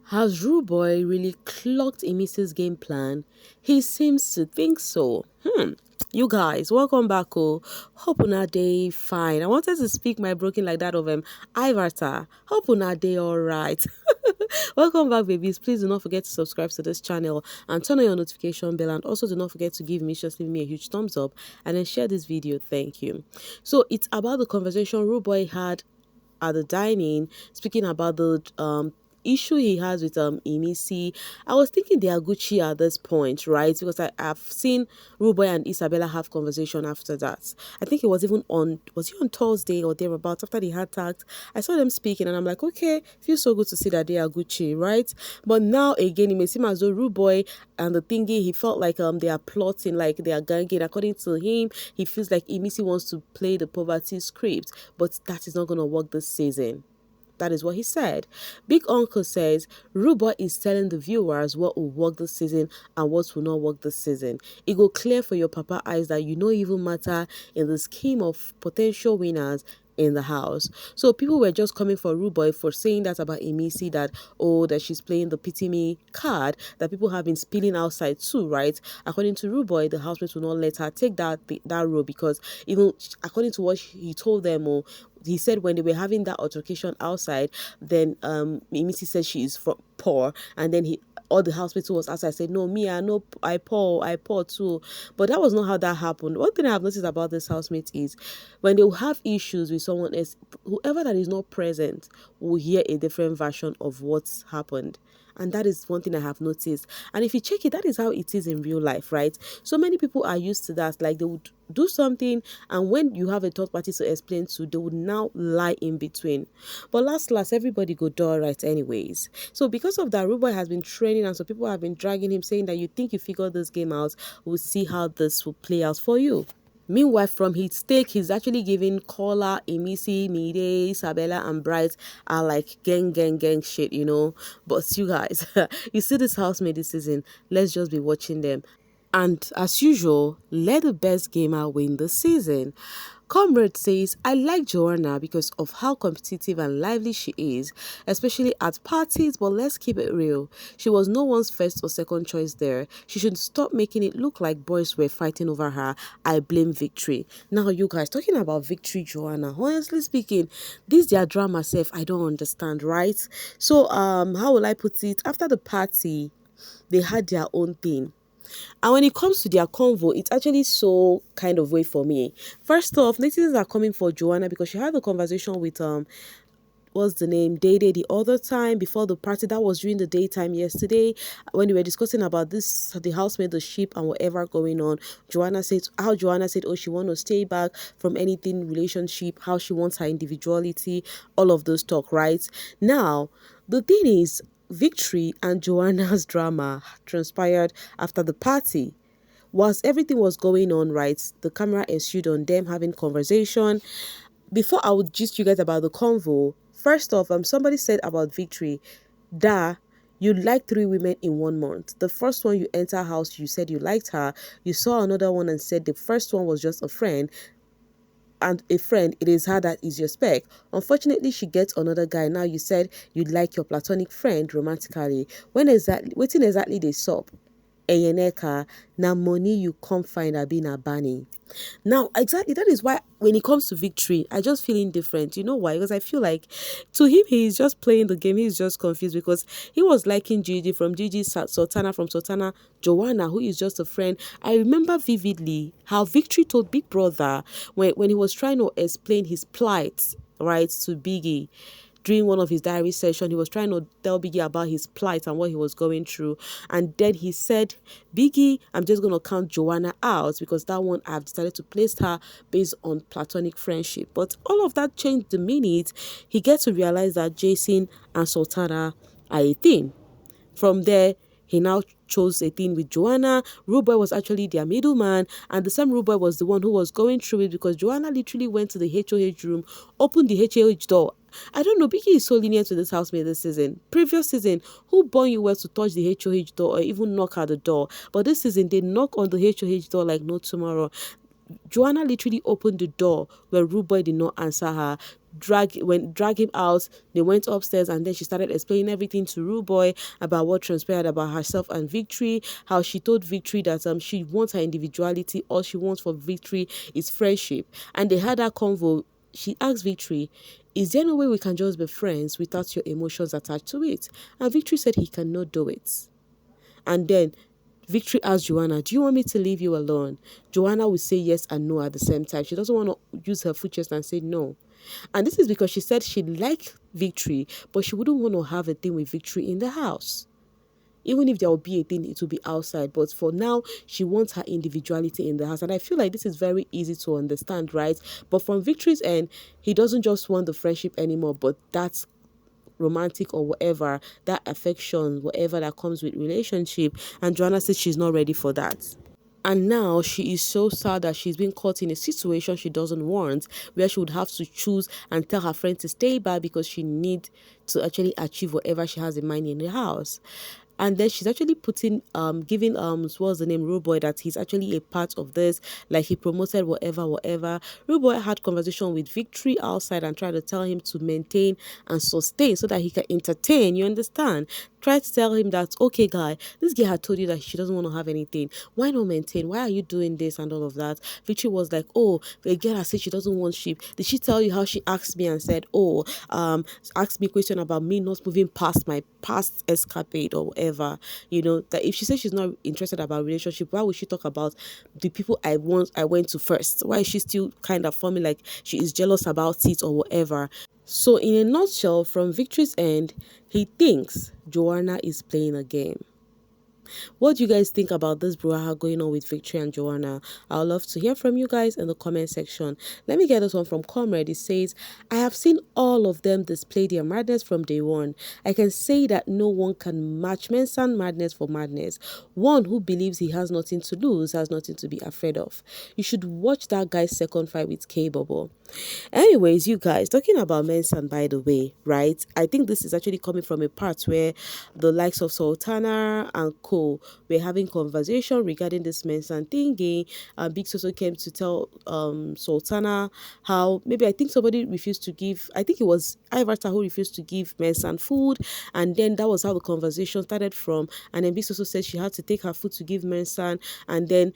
Has Rooboy really clocked Imisi's game plan? He seems to think so. You guys, welcome back. Oh, hope una day fine. I wanted to speak my broken like that of Ivarta. Hope una day alright. Welcome back, babies. Please do not forget to subscribe to this channel and turn on your notification bell. And also do not forget to just leave me a huge thumbs up and then share this video. Thank you. So it's about the conversation Rooboy had at the dining, speaking about the issue he has with Imisi. I was thinking they are Gucci at this point, right? Because I've seen Ruboy and Isabella have conversation after that. I think it was even on, was he on Thursday or thereabouts after they had tagged? I saw them speaking and I'm like, okay, feels so good to see that they are Gucci, right? But now again, it may seem as though Ruboy and the thingy, he felt like they are plotting, like they are ganging. According to him, he feels like Imisi wants to play the poverty script, but that is not going to work this season. That is what he said. Big Uncle says Ruba is telling the viewers what will work this season and what will not work this season. It go clear for your papa eyes that you no even matter in the scheme of potential winners in the house. So people were just coming for Ruboy for saying that about Imisi, that oh, that she's playing the pity me card that people have been spilling outside too, right? According to Ruboy, the housemates will not let her take that role because even according to what he told them, oh, he said when they were having that altercation outside, then Imisi said she is poor, and then he all the housemates who was outside said, no, me, I know I pour too. But that was not how that happened. One thing I have noticed about this housemate is when they will have issues with someone else, whoever that is not present will hear a different version of what's happened. And that is one thing I have noticed. And if you check it, that is how it is in real life, right? So many people are used to that. Like they would do something, and when you have a third party to explain to, they would now lie in between. But last, everybody go do all right anyways. So because of that, Ruboy has been training, and so people have been dragging him, saying that you think you figured this game out. We'll see how this will play out for you. Meanwhile, from his stake, he's actually giving Kola, Imisi, Mide, Isabella, and Bright are like gang shit, you know. But you guys, you see this housemate this season, let's just be watching them. And as usual, let the best gamer win the season. Comrade says, I like Joanna because of how competitive and lively she is, especially at parties, but let's keep it real. She was no one's first or second choice there. She should stop making it look like boys were fighting over her. I blame Victory. Now, you guys, talking about Victory, Joanna, honestly speaking, this their drama self, I don't understand, right? So, how will I put it? After the party, they had their own thing. And when it comes to their convo, it's actually so kind of way for me. First off, netizens are coming for Joanna because she had a conversation with what's the name, Day the other time before the party. That was during the daytime yesterday when we were discussing about this, the housemate, the ship, and whatever going on. Joanna said oh, she want to stay back from anything relationship, how she wants her individuality, all of those talk, right? Now the thing is, Victory and Joanna's drama transpired after the party. Whilst everything was going on, right, the camera ensued on them having conversation. Before I would gist you guys about the convo, first off, somebody said about Victory that you like three women in 1 month. The first one, you enter house, you said you liked her. You saw another one and said the first one was just a friend, and a friend, it is her that is your spec. Unfortunately, she gets another guy. Now you said you'd like your platonic friend romantically. Waiting exactly they stop. Eyeneka, na money you come find being a banning. Now, exactly, that is why when it comes to Victory, I just feel indifferent. You know why? Because I feel like to him, he's just playing the game. He's just confused because he was liking Gigi, from Gigi, Sultana, from Sultana, Joanna, who is just a friend. I remember vividly how Victory told Big Brother when he was trying to explain his plight, right, to Biggie. During one of his diary session, he was trying to tell Biggie about his plight and what he was going through. And then he said, Biggie, I'm just going to count Joanna out because that one I've decided to place her based on platonic friendship. But all of that changed the minute he gets to realize that Jason and Sultana are a thing. From there, he now chose a thing with Joanna. Rooboy was actually their middleman, and the same Rooboy was the one who was going through it because Joanna literally went to the HOH room, opened the HOH door. I don't know, Biggie is so lenient to this housemate this season. Previous season, who born you well to touch the HOH door or even knock at the door? But this season, they knock on the HOH door like no tomorrow. Joanna literally opened the door where Rooboy did not answer her. drag him out. They went upstairs, and then she started explaining everything to Rooboy about what transpired about herself and Victory. How she told Victory that she wants her individuality. All she wants for Victory is friendship. And they had that convo. She asked Victory, is there no way we can just be friends without your emotions attached to it? And Victory said he cannot do it. And then Victory asked Joanna, do you want me to leave you alone? Joanna would say yes and no at the same time. She doesn't want to use her full chest and say no. And this is because she said she liked Victory, but she wouldn't want to have a thing with Victory in the house. Even if there will be a thing, it will be outside. But for now, she wants her individuality in the house. And I feel like this is very easy to understand, right? But from Victory's end, he doesn't just want the friendship anymore, but that's romantic or whatever, that affection, whatever that comes with relationship. And Joanna says she's not ready for that. And now she is so sad that she's been caught in a situation she doesn't want, where she would have to choose and tell her friend to stay back because she needs to actually achieve whatever she has in mind in the house. And then she's actually giving what's the name, Rooboy, that he's actually a part of this, like he promoted whatever. Rooboy had conversation with Victory outside and tried to tell him to maintain and sustain so that he can entertain, you understand? Try to tell him that, okay, guy, this girl had told you that she doesn't want to have anything. Why not maintain? Why are you doing this and all of that? Victory was like, oh, the girl has said she doesn't want sheep. Did she tell you how she asked me and said, oh, asked me a question about me not moving past my past escapade or whatever? You know, that if she says she's not interested about relationship, why would she talk about the people I went to first? Why is she still kind of forming like she is jealous about it or whatever? So in a nutshell, from Victory's end, he thinks Joanna is playing a game. What do you guys think about this brouhaha going on with Victory and Joanna? I'd love to hear from you guys in the comment section. Let me get this one from Comrade. It says, I have seen all of them display their madness from day one. I can say that no one can match Mensan madness for madness. One who believes he has nothing to lose has nothing to be afraid of. You should watch that guy's second fight with K-Bubble. Anyways, you guys, talking about Mensan, by the way, right? I think this is actually coming from a part where the likes of Sultana and Co were having conversation regarding this Mensan thingy. Big Soso came to tell Sultana how maybe I think somebody refused to give, I think it was Ivata who refused to give Mensan food, and then that was how the conversation started from. And then Big Soso said she had to take her food to give Mensan, and then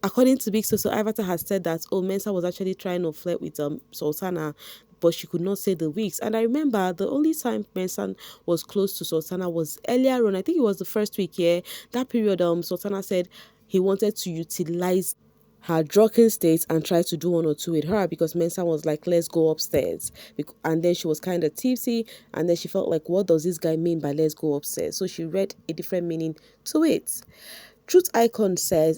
according to Big Soso, Ivata has said that, oh, Mensa was actually trying to flirt with Sultana, but she could not say the weeks. And I remember the only time Mensa was close to Sultana was earlier on. I think it was the first week, yeah. That period, Sultana said he wanted to utilize her drunken state and try to do one or two with her because Mensa was like, let's go upstairs. And then she was kind of tipsy, and then she felt like, what does this guy mean by let's go upstairs? So she read a different meaning to it. Truth Icon says,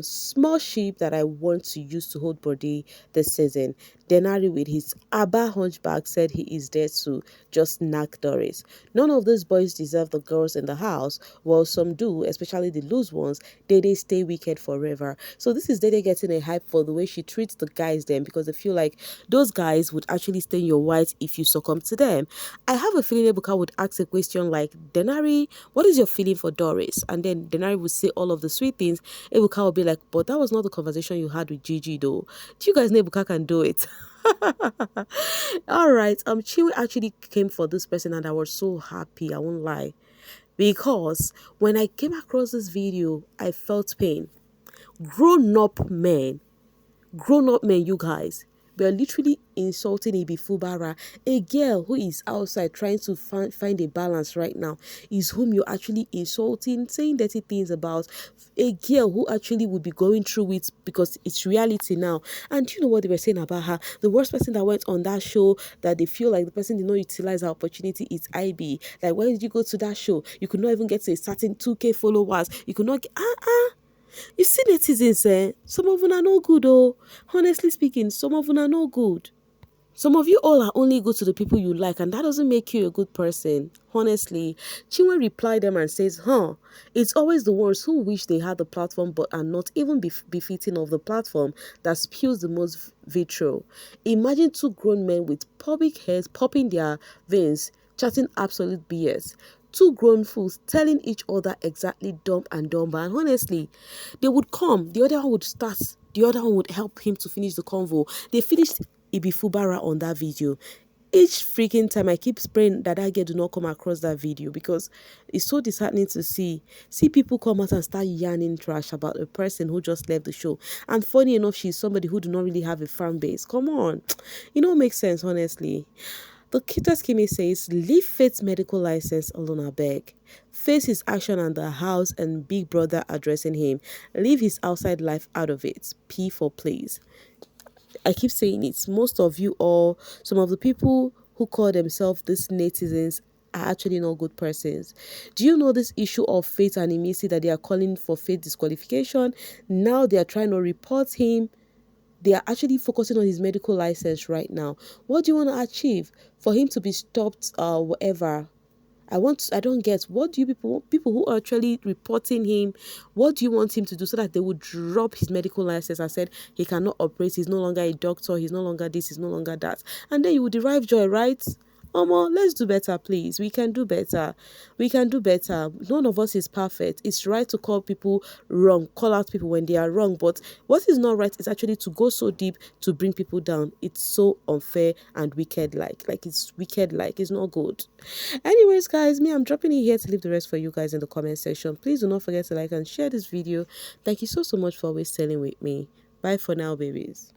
small sheep that I want to use to hold body this season. Denari with his Abba hunchback said he is there to just knock Doris. None of these boys deserve the girls in the house. Well, some do, especially the loose ones. They stay wicked forever. So this is Dede getting a hype for the way she treats the guys then, because they feel like those guys would actually stay in your white if you succumb to them. I have a feeling Ebuka would ask a question like, Denari, what is your feeling for Doris? And then Denari would say all of the sweet things. Ebuka would be like, but that was not the conversation you had with Gigi though. Do you guys know Ebuka can do it? All right, Chiwi actually came for this person and I was so happy, I won't lie, because when I came across this video I felt pain. Grown up men, you guys, we are literally insulting a Bifubara, a girl who is outside trying to find a balance right now, is whom you're actually insulting, saying dirty things about, a girl who actually would be going through it because it's reality now. And you know what they were saying about her? The worst person that went on that show that they feel like the person did not utilize her opportunity is IB. Like, why did you go to that show? You could not even get to a certain 2K followers. You could not get, You see netizens, some of them are no good, oh. Honestly speaking, some of them are no good. Some of you all are only good to the people you like, and that doesn't make you a good person. Honestly, Chinwe replied them and says, it's always the ones who wish they had the platform but are not even befitting of the platform that spews the most vitriol. Imagine two grown men with public heads popping their veins, chatting absolute BS. Two grown fools telling each other exactly dumb and dumber. And honestly, they would come, the other one would start, the other one would help him to finish the convo. They finished it be Fubara on that video. Each freaking time I keep praying that that girl do not come across that video, because it's so disheartening to see people come out and start yarning trash about a person who just left the show. And funny enough, she's somebody who do not really have a fan base. Come on, it don't make sense, honestly. The cutest Kimi says, leave Faith's medical license alone, I beg. Face his action and the house and big brother addressing him. Leave his outside life out of it. P for please. I keep saying it. Most of you, or some of the people who call themselves these netizens, are actually not good persons. Do you know this issue of Faith and Imisi, that they are calling for Faith disqualification? Now they are trying to report him. They are actually focusing on his medical license right now. What do you want to achieve? For him to be stopped, whatever. I don't get, what do you people who are actually reporting him, what do you want him to do so that they would drop his medical license and said he cannot operate, he's no longer a doctor, he's no longer this, he's no longer that, and then you would derive joy, right? Let's do better, please. We can do better. We can do better. None of us is perfect. It's right to call people wrong, call out people when they are wrong. But what is not right is actually to go so deep to bring people down. It's so unfair and wicked like it's wicked, like it's not good. Anyways, guys, I'm dropping it here to leave the rest for you guys in the comment section. Please do not forget to like and share this video. Thank you so much for always staying with me. Bye for now, babies.